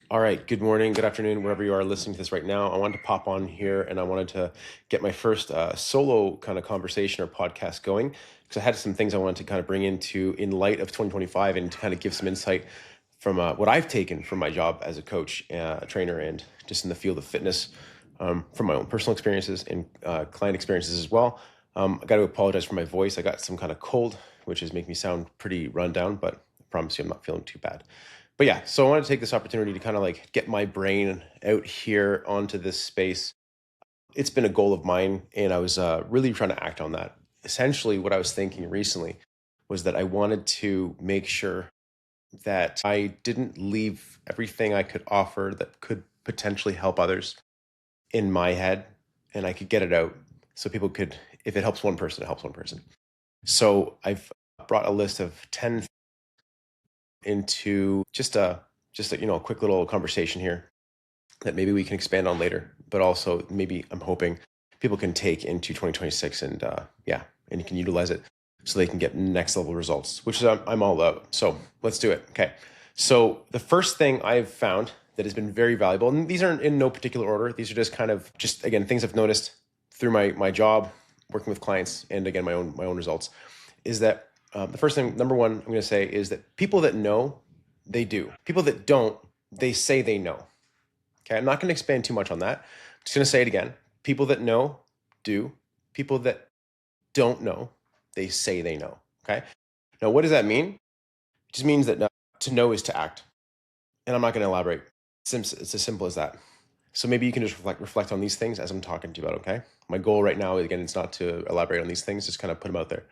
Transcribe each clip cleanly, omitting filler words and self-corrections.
All right. Good morning, good afternoon, wherever you are listening to this right now. I wanted to pop on here and I wanted to get my first solo kind of conversation or podcast going because I had some things I wanted to kind of bring into in light of 2025 and to kind of give some insight from what I've taken from my job as a coach, trainer, and just in the field of fitness from my own personal experiences and client experiences as well. I got to apologize for my voice. I got some kind of cold, which is making me sound pretty run down, but I promise you I'm not feeling too bad. But yeah, so I want to take this opportunity to kind of like get my brain out here onto this space. It's been a goal of mine, and I was really trying to act on that. Essentially, what I was thinking recently was that I wanted to make sure that I didn't leave everything I could offer that could potentially help others in my head, and I could get it out so people could, if it helps one person, it helps one person. So I've brought a list of 10 into just a a quick little conversation here that maybe we can expand on later, but also maybe I'm hoping people can take into 2026 and and you can utilize it so they can get next level results, which is I'm all about. So let's do it. Okay. So the first thing I've found that has been very valuable, and these aren't in no particular order. These are just kind of just again things I've noticed through my job, working with clients, and again my own results, is that the first thing, number one, I'm going to say is that people that know, they do. People that don't, they say they know. Okay, I'm not going to expand too much on that. I'm just going to say it again. People that know, do. People that don't know, they say they know. Okay. Now, what does that mean? It just means that to know is to act. And I'm not going to elaborate. It's as simple as that. So maybe you can just reflect on these things as I'm talking to you about, okay? My goal right now, again, it's not to elaborate on these things, just kind of put them out there.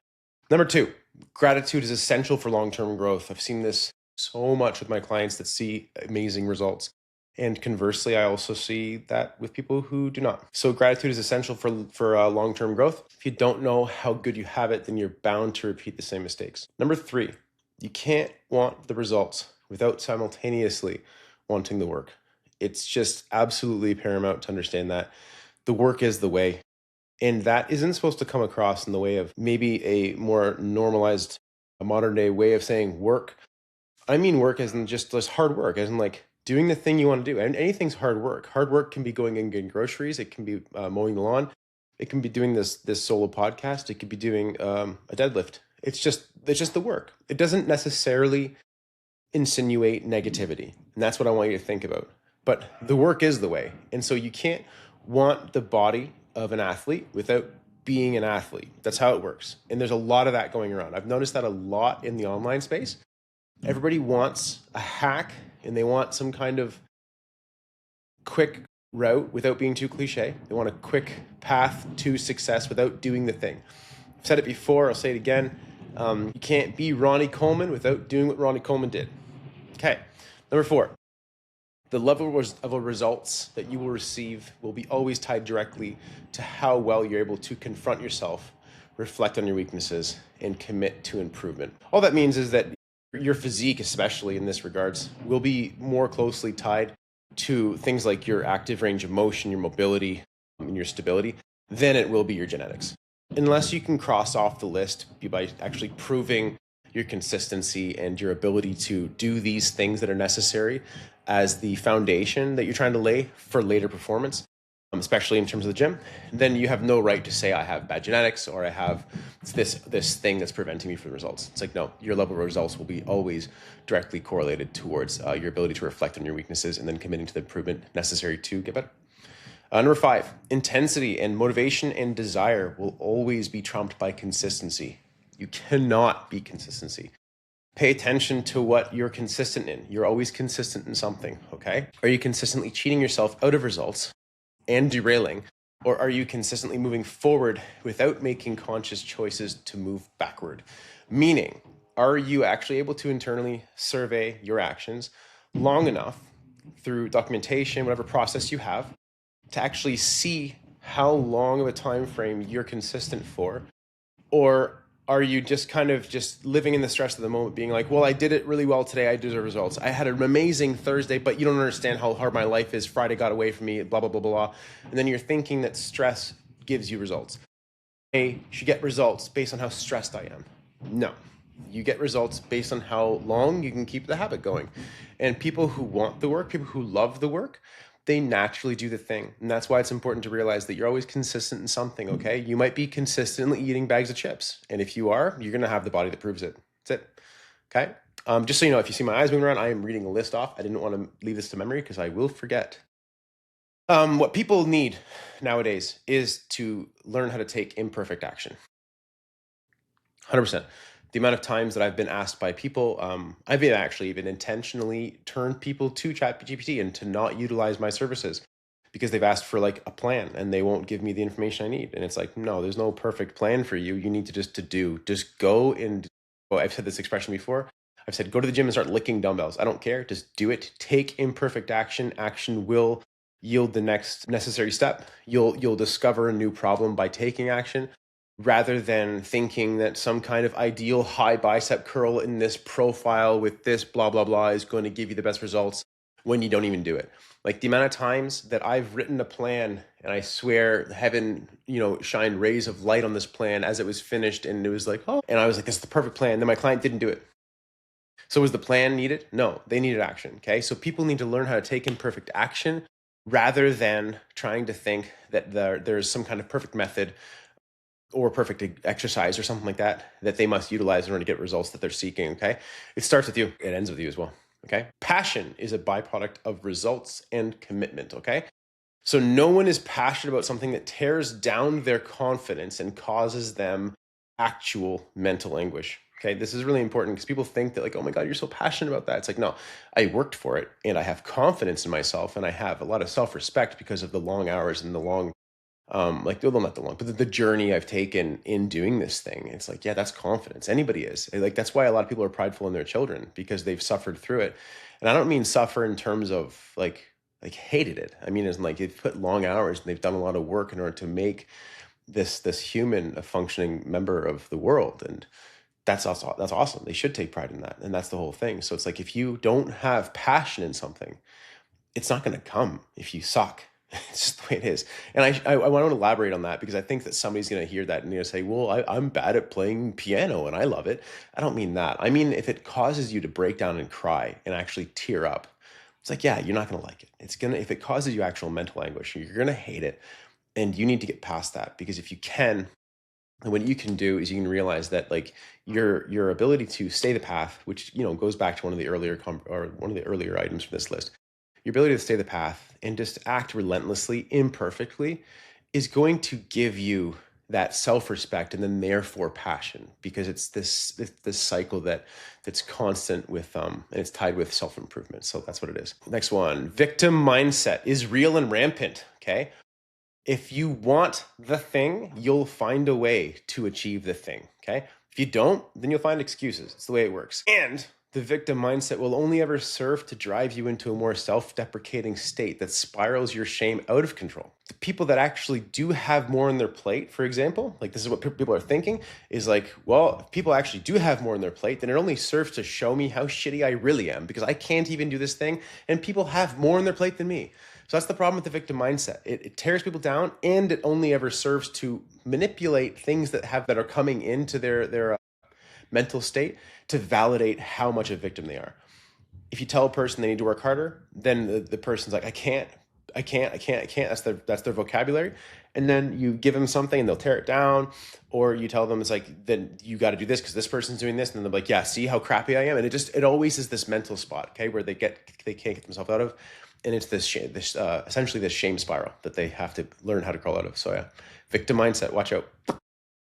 Number two, gratitude is essential for long-term growth. I've seen this so much with my clients that see amazing results. And conversely, I also see that with people who do not. So gratitude is essential for long-term growth. If you don't know how good you have it, then you're bound to repeat the same mistakes. Number three, you can't want the results without simultaneously wanting the work. It's just absolutely paramount to understand that the work is the way. And that isn't supposed to come across in the way of maybe a more normalized, a modern day way of saying work. I mean work as in just this hard work, as in like doing the thing you want to do. And anything's hard work. Hard work can be going and getting groceries. It can be mowing the lawn. It can be doing this solo podcast. It could be doing a deadlift. It's just the work. It doesn't necessarily insinuate negativity. And that's what I want you to think about. But the work is the way. And so you can't want the body of an athlete without being an athlete. That's how it works. And there's a lot of that going around. I've noticed that a lot in the online space. Everybody wants a hack and they want some kind of quick route without being too cliche. They want a quick path to success without doing the thing. I've said it before, I'll say it again. You can't be Ronnie Coleman without doing what Ronnie Coleman did. Okay, number four, the level of results that you will receive will be always tied directly to how well you're able to confront yourself, reflect on your weaknesses, and commit to improvement. All that means is that your physique, especially in this regards, will be more closely tied to things like your active range of motion, your mobility, and your stability than it will be your genetics. Unless you can cross off the list by actually proving your consistency and your ability to do these things that are necessary as the foundation that you're trying to lay for later performance, especially in terms of the gym, then you have no right to say I have bad genetics or I have this thing that's preventing me from the results. It's like, no, your level of results will be always directly correlated towards your ability to reflect on your weaknesses and then committing to the improvement necessary to get better. Number five, intensity and motivation and desire will always be trumped by consistency. You cannot beat consistency. Pay attention to what you're consistent in. You're always consistent in something, okay? Are you consistently cheating yourself out of results and derailing? Or are you consistently moving forward without making conscious choices to move backward? Meaning, are you actually able to internally survey your actions long enough through documentation, whatever process you have, to actually see how long of a time frame you're consistent for? Or are you just kind of just living in the stress of the moment, being like, well, I did it really well today, I deserve results. I had an amazing Thursday, but you don't understand how hard my life is. Friday got away from me, blah, blah, blah, blah, blah. And then you're thinking that stress gives you results. I should get results based on how stressed I am. No. You get results based on how long you can keep the habit going. And people who want the work, people who love the work, they naturally do the thing. And that's why it's important to realize that you're always consistent in something, okay? You might be consistently eating bags of chips. And if you are, you're going to have the body that proves it. That's it. Okay? Just so you know, if you see my eyes moving around, I am reading a list off. I didn't want to leave this to memory because I will forget. What people need nowadays is to learn how to take imperfect action. 100%. The amount of times that I've been asked by people, I've actually even intentionally turned people to ChatGPT and to not utilize my services because they've asked for like a plan and they won't give me the information I need. And it's like, no, there's no perfect plan for you. You need to just go and, oh, I've said this expression before. I've said, go to the gym and start licking dumbbells. I don't care. Just do it. Take imperfect action. Action will yield the next necessary step. You'll discover a new problem by taking action, rather than thinking that some kind of ideal high bicep curl in this profile with this blah, blah, blah is going to give you the best results when you don't even do it. Like the amount of times that I've written a plan and I swear heaven, shined rays of light on this plan as it was finished. And it was like, oh, and I was like, this is the perfect plan. Then my client didn't do it. So was the plan needed? No, they needed action. Okay. So people need to learn how to take imperfect action rather than trying to think that there's some kind of perfect method or perfect exercise or something like that they must utilize in order to get results that they're seeking. Okay. It starts with you. It ends with you as well. Okay. Passion is a byproduct of results and commitment. Okay. So no one is passionate about something that tears down their confidence and causes them actual mental anguish. Okay. This is really important because people think that like, oh my God, you're so passionate about that. It's like, no, I worked for it and I have confidence in myself and I have a lot of self-respect because of the long hours and the long like well, not the long, but the journey I've taken in doing this thing. It's like, yeah, that's confidence. Anybody is like, that's why a lot of people are prideful in their children because they've suffered through it. And I don't mean suffer in terms of like hated it. I mean, it's like they've put long hours and they've done a lot of work in order to make this human a functioning member of the world. And that's also, that's awesome. They should take pride in that. And that's the whole thing. So it's like, if you don't have passion in something, it's not going to come if you suck. It's just the way it is. And I want to elaborate on that because I think that somebody's going to hear that and they're going to say, well, I'm bad at playing piano and I love it. I don't mean that. I mean, if it causes you to break down and cry and actually tear up, it's like, yeah, you're not going to like it. If it causes you actual mental anguish, you're going to hate it. And you need to get past that because if you can, and what you can do is you can realize that like your ability to stay the path, which, goes back to one of the earlier items from this list, your ability to stay the path and just act relentlessly, imperfectly, is going to give you that self-respect and then therefore passion, because it's this cycle that's constant with and it's tied with self-improvement. So that's what it is. Next one, victim mindset is real and rampant. Okay. If you want the thing, you'll find a way to achieve the thing. Okay. If you don't, then you'll find excuses. It's the way it works. And the victim mindset will only ever serve to drive you into a more self-deprecating state that spirals your shame out of control. The people that actually do have more on their plate, for example, like this is what people are thinking, is like, well, if people actually do have more on their plate, then it only serves to show me how shitty I really am because I can't even do this thing and people have more on their plate than me. So that's the problem with the victim mindset. It tears people down and it only ever serves to manipulate things that are coming into their mental state to validate how much a victim they are. If you tell a person they need to work harder, then the person's like, I can't. That's their vocabulary. And then you give them something and they'll tear it down. Or you tell them it's like, then you got to do this because this person's doing this. And then they're like, yeah, see how crappy I am. And it always is this mental spot, okay, where they can't get themselves out of. And it's essentially this shame spiral that they have to learn how to crawl out of. So yeah, victim mindset, watch out.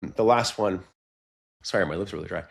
The last one, sorry, my lips are really dry.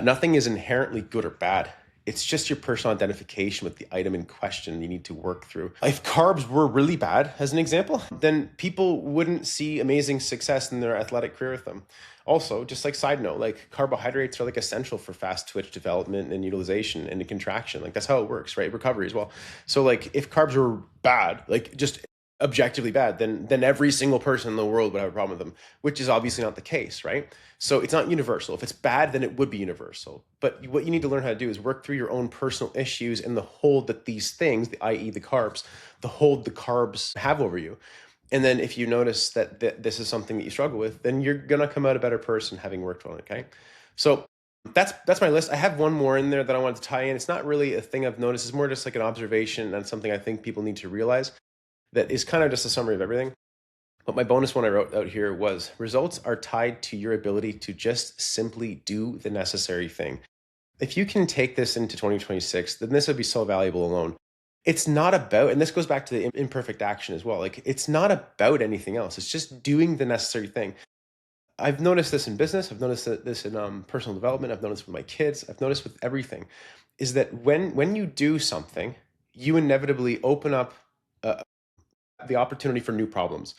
Nothing is inherently good or bad. It's just your personal identification with the item in question you need to work through. If carbs were really bad, as an example, then people wouldn't see amazing success in their athletic career with them. Also, just like side note, like carbohydrates are like essential for fast twitch development and utilization and contraction. Like that's how it works, right? Recovery as well. So like if carbs were bad, like just objectively bad, then every single person in the world would have a problem with them, which is obviously not the case, right? So it's not universal. If it's bad, then it would be universal. But what you need to learn how to do is work through your own personal issues and the hold that these things, i.e. the carbs, the hold the carbs have over you. And then if you notice that this is something that you struggle with, then you're going to come out a better person having worked on it, okay? So That's my list. I have one more in there that I want to tie in. It's not really a thing I've noticed. It's more just like an observation and something I think people need to realize that is kind of just a summary of everything. But my bonus one I wrote out here was results are tied to your ability to just simply do the necessary thing. If you can take this into 2026, then this would be so valuable alone. It's not about, and this goes back to the imperfect action as well. Like, it's not about anything else. It's just doing the necessary thing. I've noticed this in business. I've noticed this in personal development. I've noticed with my kids. I've noticed with everything, is that when you do something, you inevitably open up uh, the opportunity for new problems.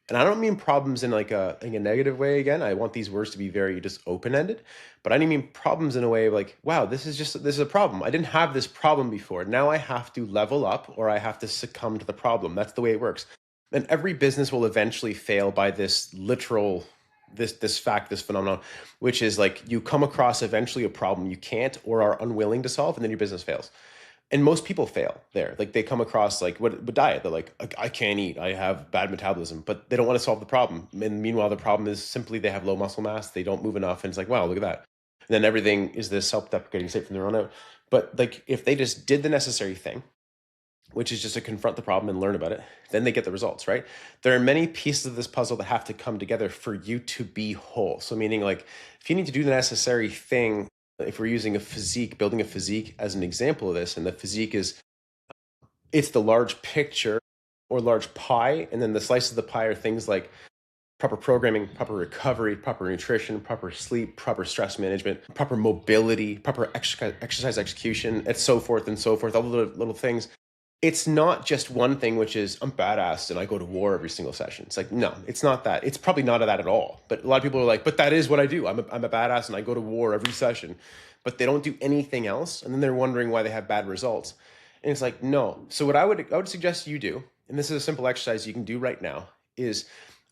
And I don't mean problems in a negative way. Again, I want these words to be very just open ended, but I don't mean problems in a way of like, wow, this is a problem. I didn't have this problem before. Now I have to level up or I have to succumb to the problem. That's the way it works. And every business will eventually fail by this literal this phenomenon, which is like you come across eventually a problem you can't or are unwilling to solve, and then your business fails. And most people fail there. Like they come across like what diet? They're like, I can't eat. I have bad metabolism, but they don't want to solve the problem. And meanwhile, the problem is simply they have low muscle mass. They don't move enough. And it's like, wow, look at that. And then everything is this self-deprecating state from their own out. But like if they just did the necessary thing, which is just to confront the problem and learn about it, then they get the results, right? There are many pieces of this puzzle that have to come together for you to be whole. So meaning like if you need to do the necessary thing, if we're using a physique, building a physique as an example of this, and the physique is, it's the large picture or large pie, and then the slices of the pie are things like proper programming, proper recovery, proper nutrition, proper sleep, proper stress management, proper mobility, proper exercise execution, and so forth and so forth, all the little things. It's not just one thing, which is I'm badass and I go to war every single session. It's like, no, it's not that. It's probably not that at all. But a lot of people are like, but that is what I do. I'm a badass and I go to war every session, but they don't do anything else. And then they're wondering why they have bad results. And it's like, no. So what I would suggest you do, and this is a simple exercise you can do right now, is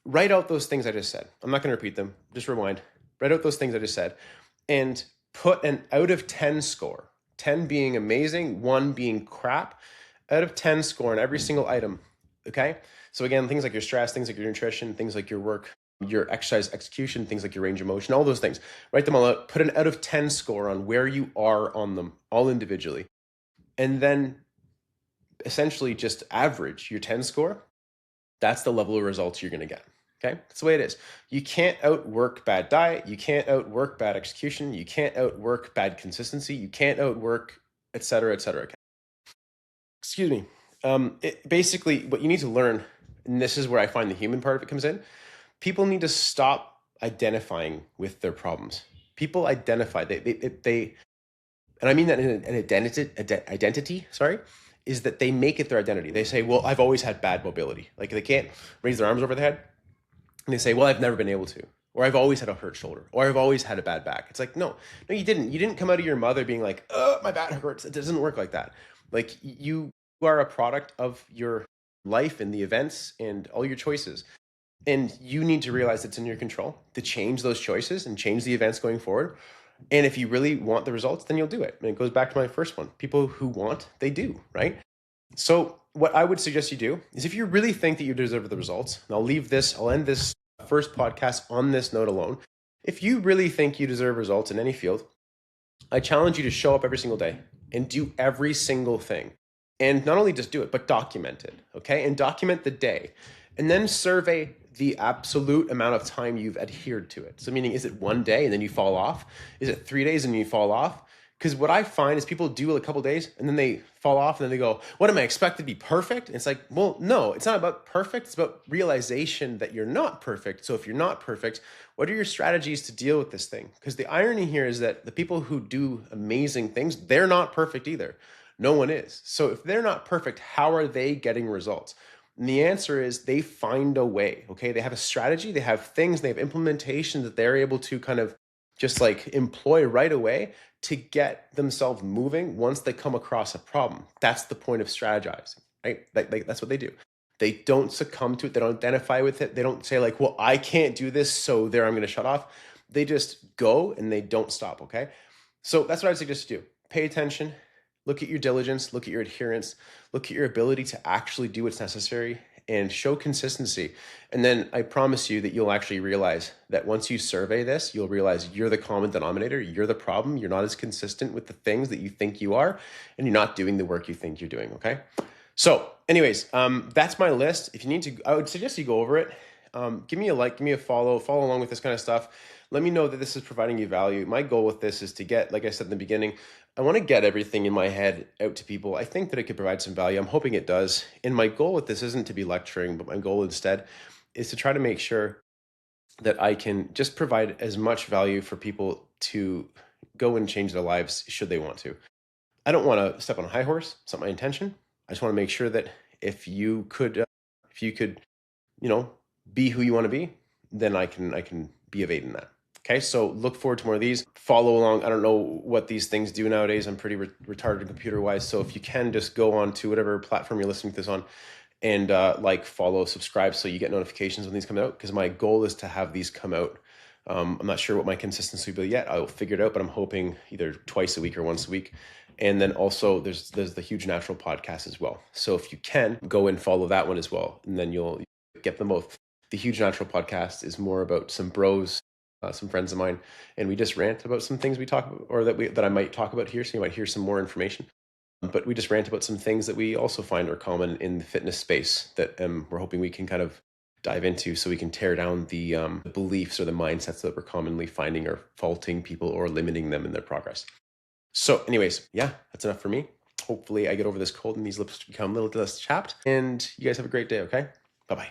write out those things I just said. I'm not going to repeat them. Just rewind. Write out those things I just said and put an out of 10 score, 10 being amazing, 1 being crap, out of 10 score on every single item. Okay. So again, things like your stress, things like your nutrition, things like your work, your exercise execution, things like your range of motion, all those things, write them all out, put an out of 10 score on where you are on them all individually. And then essentially just average your 10 score. That's the level of results you're going to get. Okay. That's the way it is. You can't outwork bad diet. You can't outwork bad execution. You can't outwork bad consistency. You can't outwork, et cetera, et cetera. Okay? Excuse me. Basically, what you need to learn, and this is where I find the human part of it comes in, people need to stop identifying with their problems. People identify, they and I mean that in an identity, sorry, is that they make it their identity. They say, well, I've always had bad mobility. Like they can't raise their arms over their head. And they say, well, I've never been able to, or I've always had a hurt shoulder, or I've always had a bad back. It's like, no, you didn't. You didn't come out of your mother being like, oh, my back hurts. It doesn't work like that. Like you are a product of your life and the events and all your choices. And you need to realize it's in your control to change those choices and change the events going forward. And if you really want the results, then you'll do it. And it goes back to my first one. People who want, they do, right? So what I would suggest you do is if you really think that you deserve the results, and I'll end this first podcast on this note alone. If you really think you deserve results in any field, I challenge you to show up every single day and do every single thing. And not only just do it, but document it, okay? And document the day. And then survey the absolute amount of time you've adhered to it. So meaning, is it one day and then you fall off? Is it 3 days and you fall off? Because what I find is people do a couple days and then they fall off and then they go, what am I expected to be perfect? And it's like, well, no, it's not about perfect. It's about realization that you're not perfect. So if you're not perfect, what are your strategies to deal with this thing? Because the irony here is that the people who do amazing things, they're not perfect either. No one is. So if they're not perfect, how are they getting results? And the answer is they find a way, okay? They have a strategy, they have things, they have implementation that they're able to kind of just like employ right away to get themselves moving once they come across a problem. That's the point of strategizing, right? That's what they do. They don't succumb to it. They don't identify with it. They don't say like, well, I can't do this, so there I'm going to shut off. They just go and they don't stop, okay? So that's what I'd suggest you do. Pay attention, look at your diligence, look at your adherence, look at your ability to actually do what's necessary, and show consistency. And then I promise you that you'll actually realize that once you survey this, you'll realize you're the common denominator. You're the problem. You're not as consistent with the things that you think you are, and you're not doing the work you think you're doing. Okay. So anyways, that's my list. If you need to, I would suggest you go over it. Give me a like, give me a follow along with this kind of stuff. Let me know that this is providing you value. My goal with this is to get, like I said in the beginning, I want to get everything in my head out to people. I think that it could provide some value. I'm hoping it does. And my goal with this isn't to be lecturing, but my goal instead is to try to make sure that I can just provide as much value for people to go and change their lives should they want to. I don't want to step on a high horse. It's not my intention. I just want to make sure that if you could, you know, be who you want to be, then I can be of aid in that. Okay, so look forward to more of these. Follow along. I don't know what these things do nowadays. I'm pretty retarded computer wise. So if you can just go on to whatever platform you're listening to this on and like, follow, subscribe so you get notifications when these come out. Because my goal is to have these come out. I'm not sure what my consistency will be yet. I'll figure it out, but I'm hoping either twice a week or once a week. And then also there's the Huge Natural podcast as well. So if you can, go and follow that one as well, and then you'll get them both. The Huge Natural podcast is more about some bros, some friends of mine, and we just rant about some things we talk about, or that I might talk about here. So you might hear some more information. But we just rant about some things that we also find are common in the fitness space that we're hoping we can kind of dive into, so we can tear down the beliefs or the mindsets that we're commonly finding are faulting people or limiting them in their progress. So anyways, yeah, that's enough for me. Hopefully I get over this cold and these lips become a little less chapped. And you guys have a great day, okay? Bye-bye.